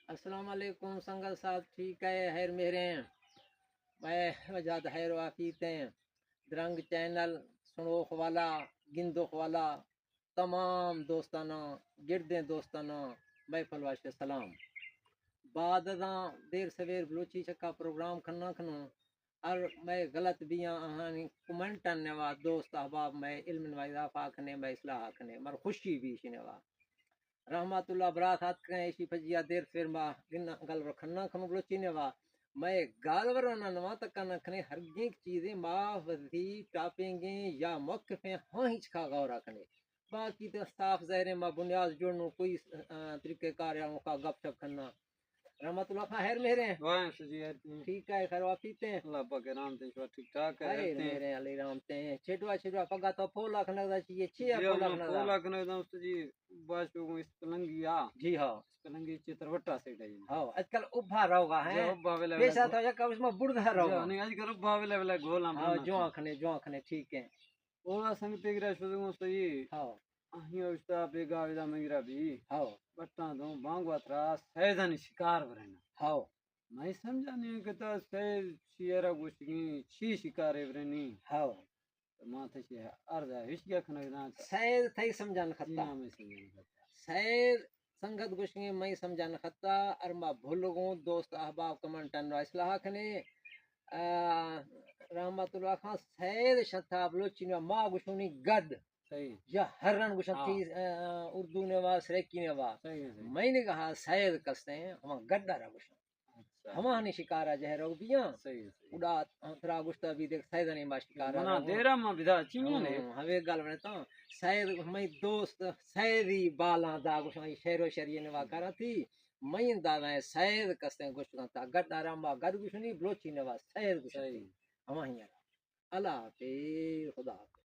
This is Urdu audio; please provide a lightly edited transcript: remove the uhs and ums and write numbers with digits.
السلام علیکم سنگل صاحب ٹھیک ہے خیر میرے ہیں میں وجاد خیر وافیت ہیں درنگ چینل سنوخ والا گندوخ والا تمام دوستانہ گردیں دوستانہ محفل واسطے سلام بعد ازاں دیر سویر بلوچی چکا پروگرام کھنا کھنوں اور میں غلط بھی آہانی کمنٹن نوا دوست احباب میں علم و اضافہ کھنے میں اصلاح کھنے مر خوشی بھی شنوا رحمت اللہ برات ہاتھ کریں ایسی فجیا دیر پھر ما گنا گل رکھنا کھنو بلوچی نوا میں گال ورنا نوا تک نہ کھنے ہر ایک چیزیں معاف وزی ٹاپنگیں یا موقفیں ہاں ہی چھکا غور رکھنے باقی تو صاف ظاہر ما بنیاد جوڑنو کوئی طریقہ کار یا کا گپ شپ کرنا رحمت اللہ خیر میرے ہیں وائیں سجی ٹھیک ہے خیر واپیتے ہیں اللہ پاک رام تے شو ٹھیک ٹھاک ہے خیر میرے علی رام تے ہیں چھٹوا پگا تو پولا کھنا دا چاہیے چھیا جی پولا ہم کھنا پولا کنے دا سجی باش کو اس پلنگی آ جی ہاں پلنگی چتر وٹا سیٹ ہے ہاں آج کل ابھا رہوگا جو ہے ابا ویلا پیسہ تو جا اس میں بڑھا جو رہوگا نہیں اج کل ابا ویلا ویلا گولا ہاں بننا جو آنکھنے ٹھیک ہے اولا سنگ تے گرا شو دو سہی ہاں اہیا استا بیگا ویلا منگرا بھی ہاں بٹا دو بانگوا ترا سیدن شکار ورنا ہاں میں سمجھا نہیں کہ تا سید شیرا گوشگی چھی شکارے ورنی ہاں ماں تے چھ ارض ہش کیا کھنا نا سید تھئی سمجھان خطا میں سمجھا سید سنگت گشنی میں سمجھان خطا ارما بھولگوں دوست احباب کمنٹن را اصلاح کھنے رحمت اللہ خان سید شتا بلوچی ما گشنی گد صحیح یا ہرن گشن ہاں تھی اردو نے وا سریکی نے وا صحیح میں نے کہا سید کستے ہیں ہم گڈا را گشن ہما نے شکارا جہ رو بیاں صحیح اڑا ترا گشتا بھی دیکھ سید نے ما شکارا منا دیرا ما بدا چیاں نے ہمیں گل بنتا سید میں دوست سیدی بالاں دا گشن شعر و شریعہ نے وا کرا تھی میں دادا ہے سید کستے گشن تا گڈ آرام با گڈ گشنی بلوچی نے وا سید گشن ہما ہی اللہ حافظ خدا حافظ